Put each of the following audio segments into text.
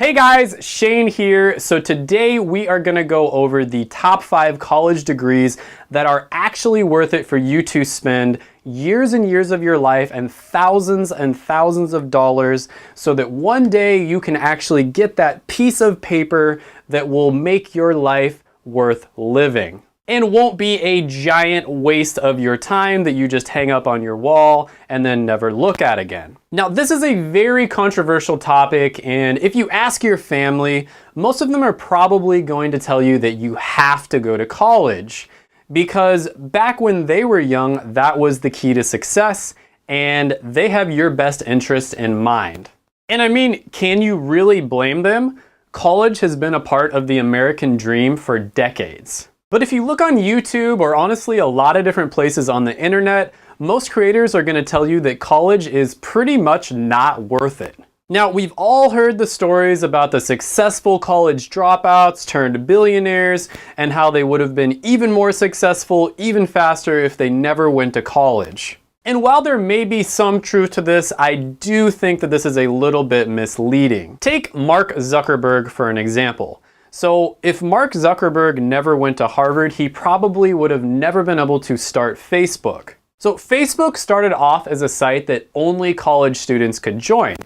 Hey guys, Shane here. So today we are gonna go over the top 5 college degrees that are actually worth it for you to spend years and years of your life and thousands of dollars so that one day you can actually get that piece of paper that will make your life worth living. And won't be a giant waste of your time that you just hang up on your wall and then never look at again. Now, this is a very controversial topic, and if you ask your family, most of them are probably going to tell you that you have to go to college, because back when they were young, that was the key to success, and they have your best interest in mind. And I mean, can you really blame them? College has been a part of the American dream for decades. But if you look on YouTube, or honestly a lot of different places on the internet, most creators are gonna tell you that college is pretty much not worth it. Now, we've all heard the stories about the successful college dropouts turned billionaires and how they would have been even more successful, even faster if they never went to college. And while there may be some truth to this, I do think that this is a little bit misleading. Take Mark Zuckerberg for an example. So if Mark Zuckerberg never went to Harvard, he probably would have never been able to start Facebook. So Facebook started off as a site that only college students could join.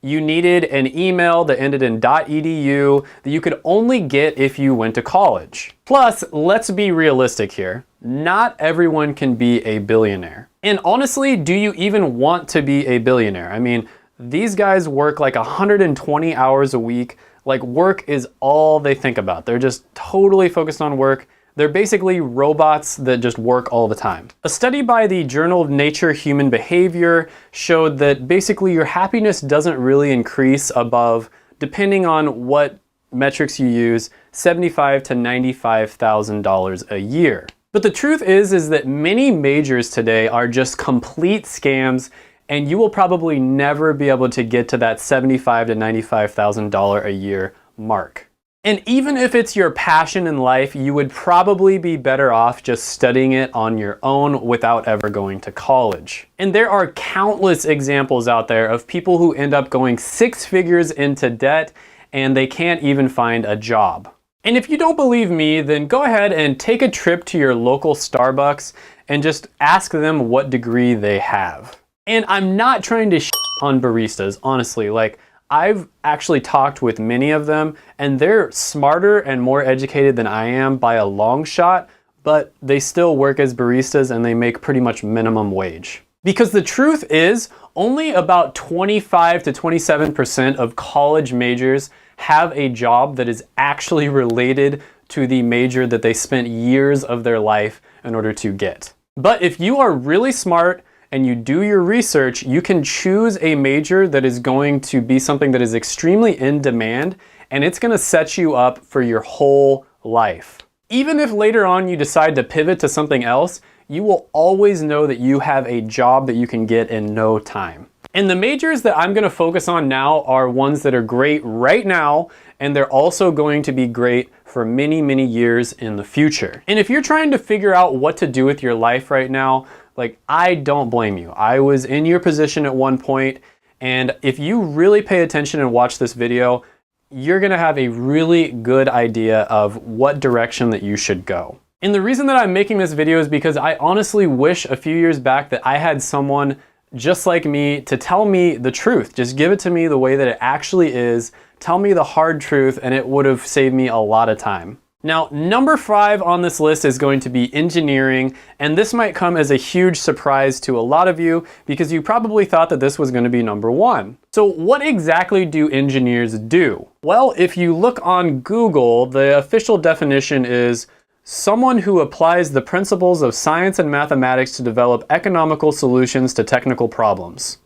You needed an email that ended in .edu that you could only get if you went to college. Plus, let's be realistic here. Not everyone can be a billionaire. And honestly, do you even want to be a billionaire? I mean, these guys work like 120 hours a week. Like, work is all they think about. They're just totally focused on work. They're basically robots that just work all the time. A study by the Journal of Nature Human Behavior showed that basically your happiness doesn't really increase above, depending on what metrics you use, $75,000 to $95,000 a year. But the truth is that many majors today are just complete scams, and you will probably never be able to get to that $75,000 to $95,000 a year mark. And even if it's your passion in life, you would probably be better off just studying it on your own without ever going to college. And there are countless examples out there of people who end up going 6 figures into debt and they can't even find a job. And if you don't believe me, then go ahead and take a trip to your local Starbucks and just ask them what degree they have. And I'm not trying to on baristas, honestly. Like, I've actually talked with many of them, and they're smarter and more educated than I am by a long shot, but they still work as baristas and they make pretty much minimum wage. Because the truth is, only about 25 to 27% of college majors have a job that is actually related to the major that they spent years of their life in order to get. But if you are really smart and you do your research, you can choose a major that is going to be something that is extremely in demand, and it's gonna set you up for your whole life. Even if later on you decide to pivot to something else, you will always know that you have a job that you can get in no time. And the majors that I'm gonna focus on now are ones that are great right now, and they're also going to be great for many, many years in the future. And if you're trying to figure out what to do with your life right now, like, I don't blame you. I was in your position at one point, and if you really pay attention and watch this video, you're gonna have a really good idea of what direction that you should go. And the reason that I'm making this video is because I honestly wish a few years back that I had someone just like me to tell me the truth. Just give it to me the way that it actually is. Tell me the hard truth, and it would have saved me a lot of time. Now, number 5 on this list is going to be engineering, and this might come as a huge surprise to a lot of you because you probably thought that this was going to be number 1. So what exactly do engineers do? Well, if you look on Google, the official definition is someone who applies the principles of science and mathematics to develop economical solutions to technical problems.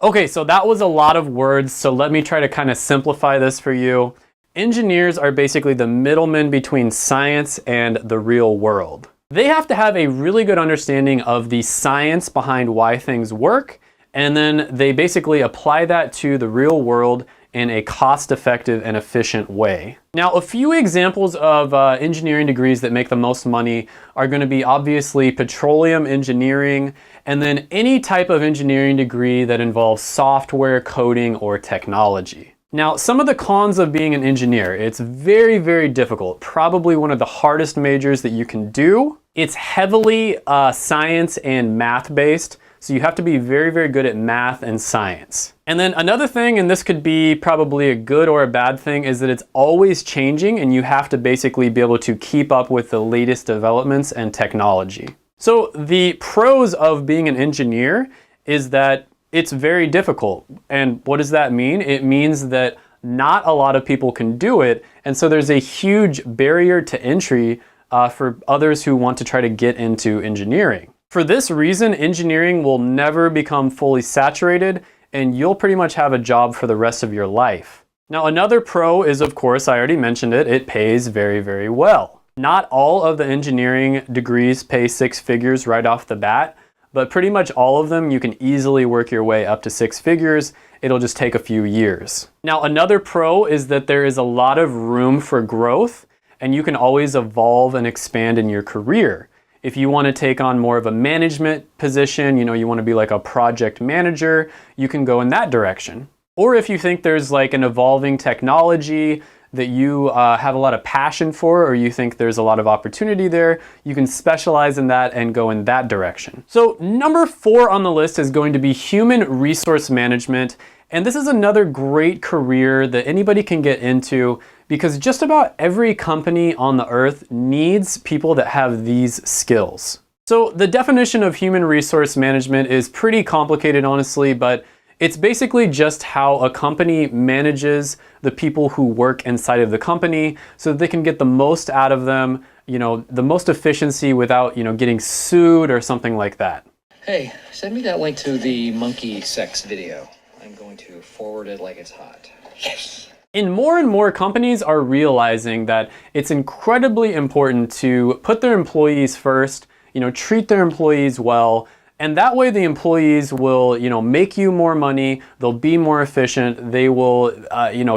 Okay, so that was a lot of words, so let me try to kind of simplify this for you. Engineers are basically the middlemen between science and the real world. They have to have a really good understanding of the science behind why things work, and then they basically apply that to the real world in a cost-effective and efficient way. Now, a few examples of engineering degrees that make the most money are going to be obviously petroleum engineering, and then any type of engineering degree that involves software, coding, or technology. Now, some of the cons of being an engineer: it's very, very difficult. Probably one of the hardest majors that you can do. It's heavily science and math based. So you have to be very, very good at math and science. And then another thing, and this could be probably a good or a bad thing, is that it's always changing and you have to basically be able to keep up with the latest developments and technology. So the pros of being an engineer is that it's very difficult. And what does that mean? It means that not a lot of people can do it. And so there's a huge barrier to entry for others who want to try to get into engineering. For this reason, engineering will never become fully saturated, and you'll pretty much have a job for the rest of your life. Now, another pro is, of course, I already mentioned it, it pays very, very well. Not all of the engineering degrees pay six figures right off the bat, but pretty much all of them you can easily work your way up to six figures. It'll just take a few years. Now, another pro is that there is a lot of room for growth, and you can always evolve and expand in your career. If you want to take on more of a management position, you want to be like a project manager, you can go in that direction. Or if you think there's like an evolving technology that you have a lot of passion for, or you think there's a lot of opportunity there, you can specialize in that and go in that direction. So number 4 on the list is going to be human resource management. And this is another great career that anybody can get into, because just about every company on the earth needs people that have these skills. So the definition of human resource management is pretty complicated, honestly, but it's basically just how a company manages the people who work inside of the company so that they can get the most out of them, the most efficiency without, getting sued or something like that. Hey, send me that link to the monkey sex video. I'm going to forward it like it's hot. Yes! And more companies are realizing that it's incredibly important to put their employees first, treat their employees well, and that way the employees will, make you more money, they'll be more efficient, they will,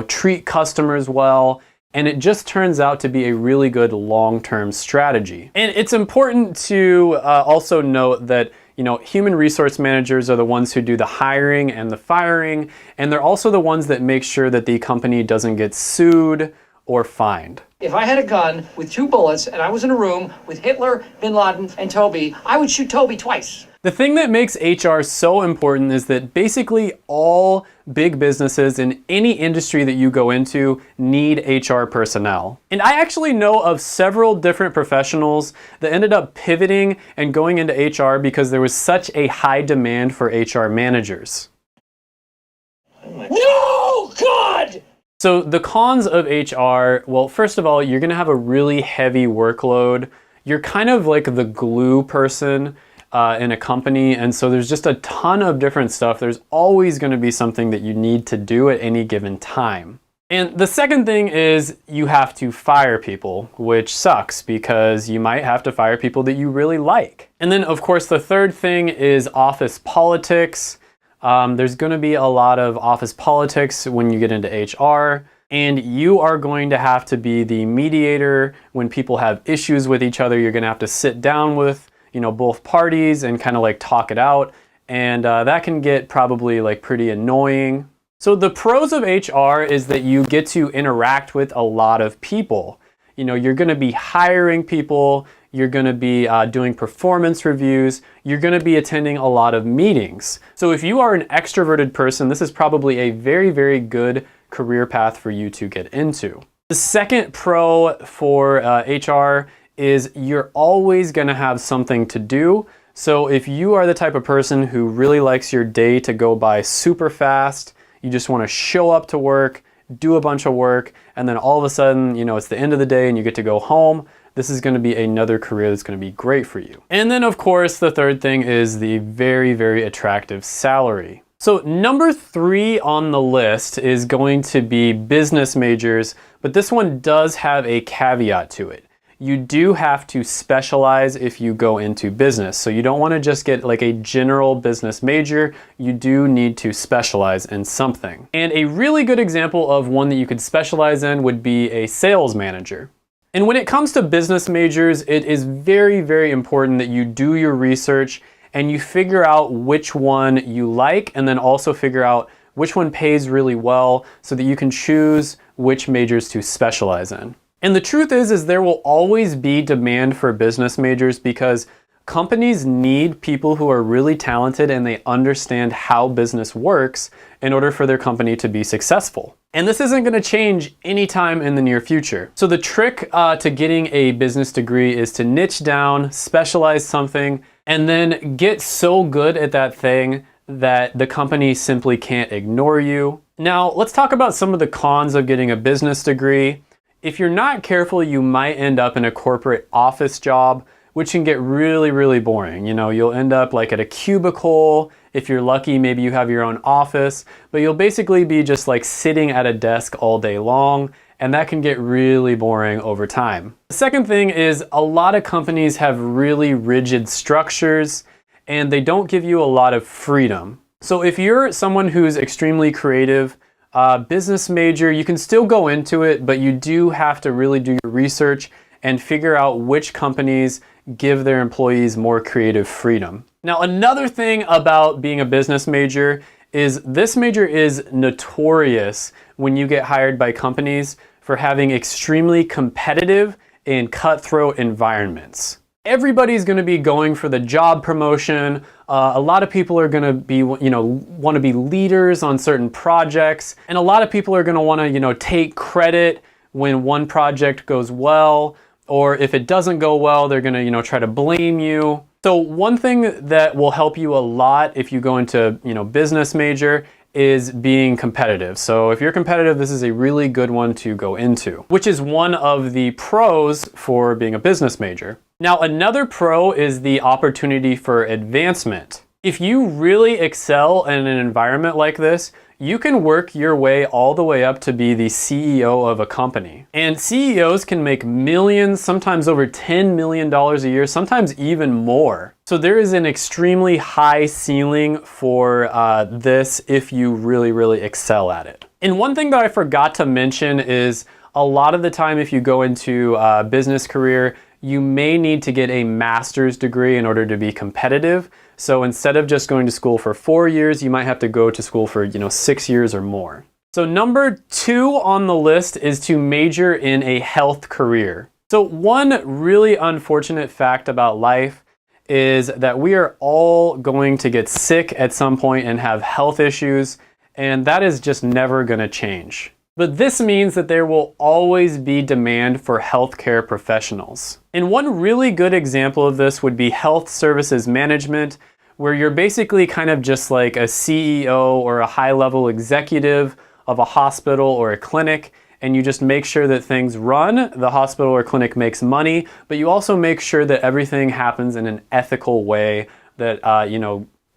treat customers well, and it just turns out to be a really good long-term strategy. And it's important to also note that human resource managers are the ones who do the hiring and the firing, and they're also the ones that make sure that the company doesn't get sued or fined. If I had a gun with 2 bullets and I was in a room with Hitler, Bin Laden, and Toby, I would shoot Toby twice. The thing that makes HR so important is that basically all big businesses in any industry that you go into need HR personnel. And I actually know of several different professionals that ended up pivoting and going into HR because there was such a high demand for HR managers. No, God! So the cons of HR, well, first of all, you're gonna have a really heavy workload. You're kind of like the glue person in a company, and so there's just a ton of different stuff. There's always going to be something that you need to do at any given time. And the second thing is you have to fire people, which sucks because you might have to fire people that you really like. And then of course the third thing is office politics. There's going to be a lot of office politics when you get into HR, and you are going to have to be the mediator when people have issues with each other. You're going to have to sit down with both parties and kind of like talk it out. And that can get probably like pretty annoying. So the pros of HR is that you get to interact with a lot of people. You're going to be hiring people. You're going to be doing performance reviews. You're going to be attending a lot of meetings. So if you are an extroverted person, this is probably a very, very good career path for you to get into. The second pro for HR is you're always going to have something to do. So if you are the type of person who really likes your day to go by super fast, you just want to show up to work, do a bunch of work, and then all of a sudden, it's the end of the day and you get to go home, this is going to be another career that's going to be great for you. And then of course, the third thing is the very, very attractive salary. So number 3 on the list is going to be business majors, but this one does have a caveat to it. You do have to specialize if you go into business. So you don't want to just get like a general business major. You do need to specialize in something. And a really good example of one that you could specialize in would be a sales manager. And when it comes to business majors, it is very, very important that you do your research and you figure out which one you like, and then also figure out which one pays really well, so that you can choose which majors to specialize in. And the truth is there will always be demand for business majors because companies need people who are really talented and they understand how business works in order for their company to be successful. And this isn't going to change anytime in the near future. So the trick to getting a business degree is to niche down, specialize something, and then get so good at that thing that the company simply can't ignore you. Now, let's talk about some of the cons of getting a business degree. If you're not careful, you might end up in a corporate office job, which can get really, really boring. You know, you'll end up like at a cubicle. If you're lucky, maybe you have your own office, but you'll basically be just like sitting at a desk all day long, and that can get really boring over time. The second thing is a lot of companies have really rigid structures and they don't give you a lot of freedom. So if you're someone who's extremely creative, business major, you can still go into it, but you do have to really do your research and figure out which companies give their employees more creative freedom. Now, another thing about being a business major is this major is notorious when you get hired by companies for having extremely competitive and cutthroat environments. Everybody's going to be going for the job promotion. A lot of people are going to be, want to be leaders on certain projects. And a lot of people are going to want to, take credit when one project goes well, or if it doesn't go well, they're going to, try to blame you. So one thing that will help you a lot if you go into, business major is being competitive. So if you're competitive, this is a really good one to go into, which is one of the pros for being a business major. Now, another pro is the opportunity for advancement. If you really excel in an environment like this, you can work your way all the way up to be the CEO of a company. And CEOs can make millions, sometimes over $10 million a year, sometimes even more. So there is an extremely high ceiling for this if you really, really excel at it. And one thing that I forgot to mention is a lot of the time if you go into a business career, you may need to get a master's degree in order to be competitive. So instead of just going to school for 4 years, you might have to go to school for 6 years or more. So number 2 on the list is to major in a health career. So one really unfortunate fact about life is that we are all going to get sick at some point and have health issues, and that is just never going to change. But this means that there will always be demand for healthcare professionals. And one really good example of this would be health services management, where you're basically kind of just like a CEO or a high-level executive of a hospital or a clinic, and you just make sure that things run, the hospital or clinic makes money, but you also make sure that everything happens in an ethical way that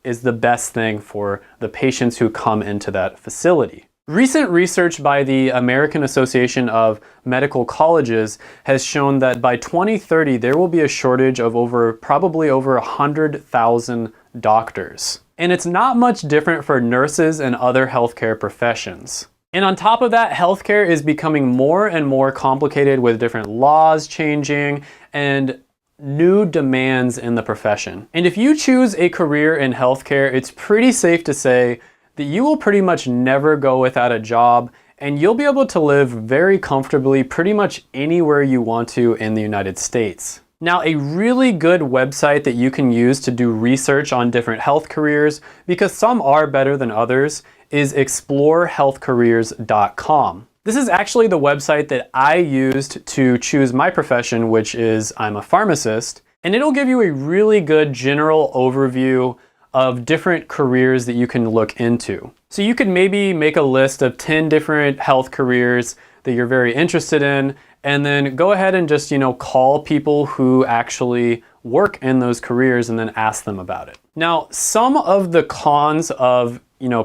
is the best thing for the patients who come into that facility. Recent research by the American Association of Medical Colleges has shown that by 2030, there will be a shortage of probably over 100,000 doctors. And it's not much different for nurses and other healthcare professions. And on top of that, healthcare is becoming more and more complicated with different laws changing and new demands in the profession. And if you choose a career in healthcare, it's pretty safe to say that you will pretty much never go without a job, and you'll be able to live very comfortably pretty much anywhere you want to in the United States. Now, a really good website that you can use to do research on different health careers, because some are better than others, is explorehealthcareers.com. This is actually the website that I used to choose my profession, which is I'm a pharmacist, and it'll give you a really good general overview of different careers that you can look into. So you could maybe make a list of 10 different health careers that you're very interested in, and then go ahead and just, call people who actually work in those careers and then ask them about it. Now, some of the cons of,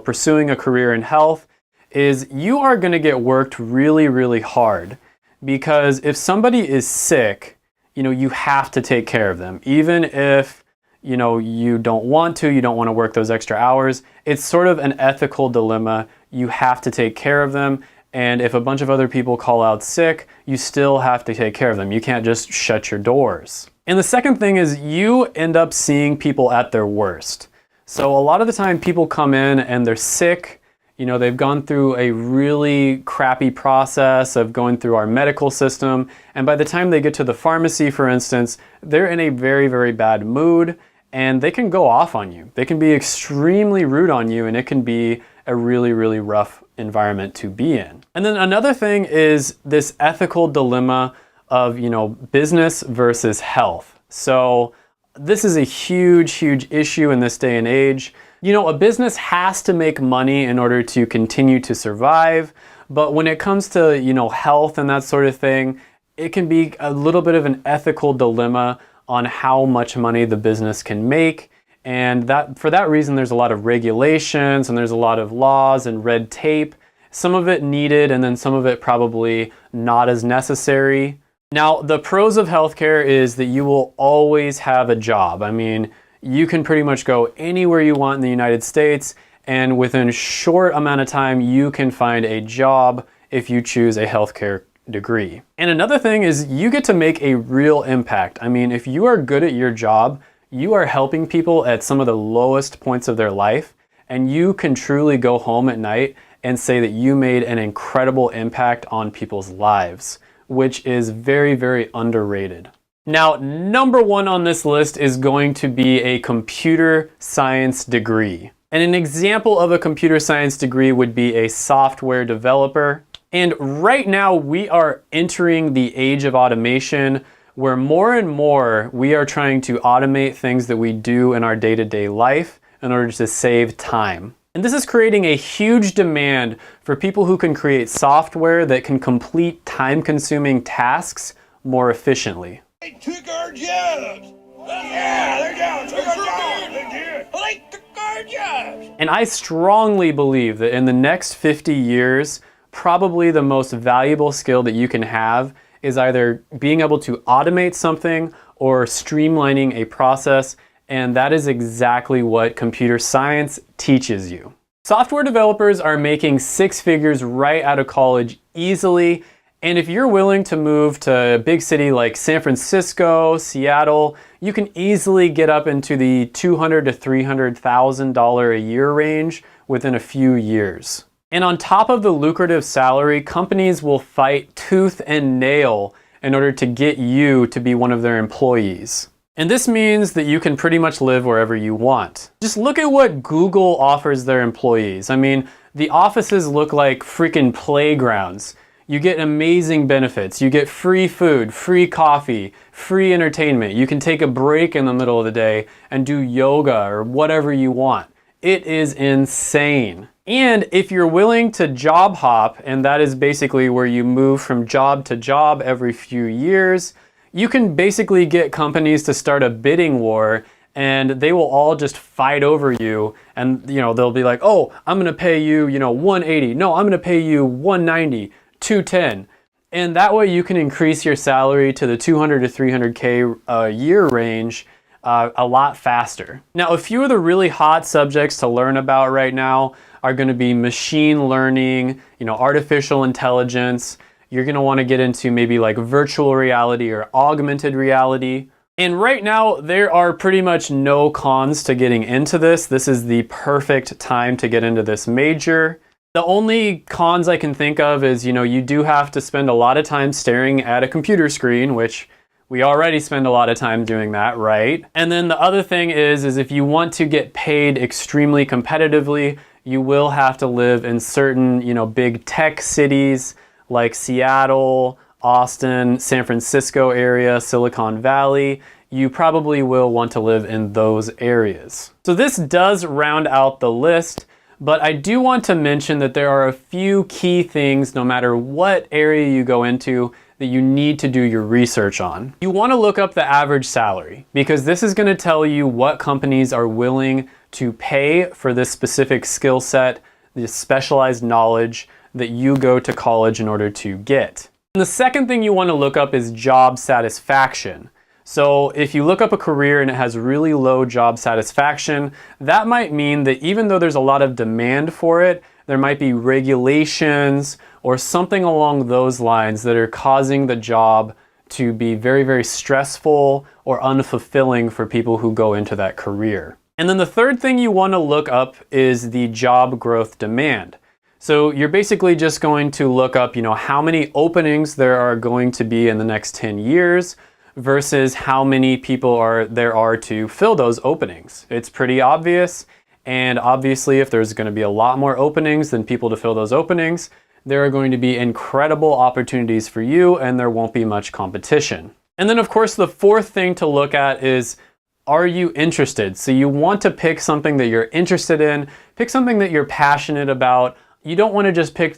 pursuing a career in health is you are going to get worked really, really hard, because if somebody is sick, you have to take care of them. Even if you don't want to work those extra hours. It's sort of an ethical dilemma. You have to take care of them. And if a bunch of other people call out sick, you still have to take care of them. You can't just shut your doors. And the second thing is you end up seeing people at their worst. So a lot of the time people come in and they're sick, You know, they've gone through a really crappy process of going through our medical system, and by the time they get to the pharmacy, for instance, they're in a very, very bad mood, and they can go off on you. They can be extremely rude on you, and it can be a really, really rough environment to be in. And then another thing is this ethical dilemma of, you know, business versus health. So this is a huge, huge issue in this day and age. You know, a business has to make money in order to continue to survive, but when it comes to, you know, health and that sort of thing, it can be a little bit of an ethical dilemma on how much money the business can make. And that, for that reason, there's a lot of regulations and there's a lot of laws and red tape, some of it needed and then some of it probably not as necessary. Now, the pros of healthcare is that you will always have a job. I mean, you can pretty much go anywhere you want in the United States, and within a short amount of time, you can find a job if you choose a healthcare degree. And another thing is you get to make a real impact. I mean, if you are good at your job, you are helping people at some of the lowest points of their life, and you can truly go home at night and say that you made an incredible impact on people's lives, which is very, very underrated. Now, number one on this list is going to be a computer science degree. And an example of a computer science degree would be a software developer. And right now we are entering the age of automation where more and more we are trying to automate things that we do in our day-to-day life in order to save time. And this is creating a huge demand for people who can create software that can complete time-consuming tasks more efficiently. They took our jobs. Yeah, took our jobs. They did. They took our jobs. And I strongly believe that in the next 50 years, probably the most valuable skill that you can have is either being able to automate something or streamlining a process, and that is exactly what computer science teaches you. Software developers are making six figures right out of college easily. And if you're willing to move to a big city like San Francisco, Seattle, you can easily get up into the $200,000 to $300,000 a year range within a few years. And on top of the lucrative salary, companies will fight tooth and nail in order to get you to be one of their employees. And this means that you can pretty much live wherever you want. Just look at what Google offers their employees. I mean, the offices look like freaking playgrounds. You get amazing benefits. You get free food, free coffee, free entertainment. You can take a break in the middle of the day and do yoga or whatever you want. It is insane. And if you're willing to job hop, and that is basically where you move from job to job every few years, you can basically get companies to start a bidding war and they will all just fight over you. And they'll be like, oh, I'm gonna pay you, $180. No, I'm gonna pay you $190. $210, and that way you can increase your salary to the $200,000 to $300,000 a year range a lot faster. Now, a few of the really hot subjects to learn about right now are going to be machine learning, artificial intelligence. You're going to want to get into maybe like virtual reality or augmented reality. And right now, there are pretty much no cons to getting into this. This is the perfect time to get into this major. The only cons I can think of is, you do have to spend a lot of time staring at a computer screen, which we already spend a lot of time doing that, right? And then the other thing is if you want to get paid extremely competitively, you will have to live in certain, big tech cities like Seattle, Austin, San Francisco area, Silicon Valley. You probably will want to live in those areas. So this does round out the list. But I do want to mention that there are a few key things, no matter what area you go into, that you need to do your research on. You want to look up the average salary, because this is going to tell you what companies are willing to pay for this specific skill set, this specialized knowledge that you go to college in order to get. And the second thing you want to look up is job satisfaction. So if you look up a career and it has really low job satisfaction, that might mean that even though there's a lot of demand for it, there might be regulations or something along those lines that are causing the job to be very, very stressful or unfulfilling for people who go into that career. And then the third thing you want to look up is the job growth demand. So you're basically just going to look up, how many openings there are going to be in the next 10 years versus how many people there are to fill those openings. It's pretty obvious. And obviously, if there's going to be a lot more openings than people to fill those openings, there are going to be incredible opportunities for you and there won't be much competition. And then of course, the fourth thing to look at is, are you interested? So you want to pick something that you're interested in, pick something that you're passionate about. You don't want to just pick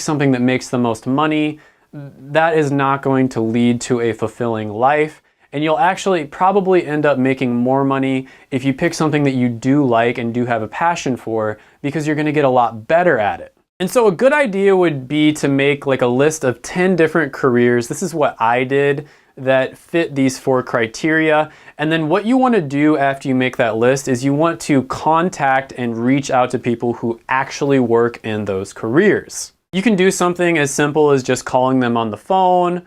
something that makes the most money. That is not going to lead to a fulfilling life. And you'll actually probably end up making more money if you pick something that you do like and do have a passion for, because you're going to get a lot better at it. And so a good idea would be to make like a list of 10 different careers. This is what I did that fit these 4 criteria. And then what you want to do after you make that list is you want to contact and reach out to people who actually work in those careers. You can do something as simple as just calling them on the phone,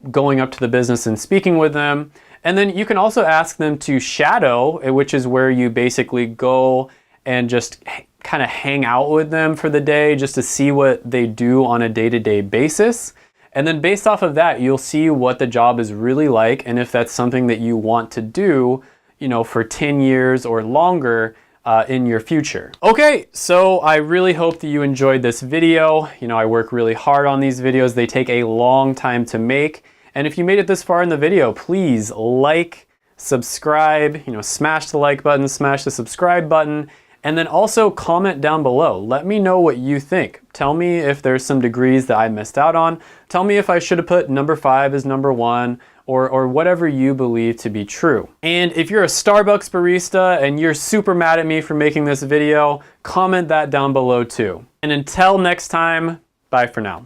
going up to the business and speaking with them. And then you can also ask them to shadow, which is where you basically go and just kind of hang out with them for the day just to see what they do on a day-to-day basis. And then based off of that, you'll see what the job is really like and if that's something that you want to do, for 10 years or longer in your future. Okay, so I really hope that you enjoyed this video. I work really hard on these videos. They take a long time to make. And if you made it this far in the video, please like, subscribe, smash the like button, smash the subscribe button, and then also comment down below. Let me know what you think. Tell me if there's some degrees that I missed out on. Tell me if I should have put number 5 as number 1 or whatever you believe to be true. And if you're a Starbucks barista and you're super mad at me for making this video, comment that down below too. And until next time, bye for now.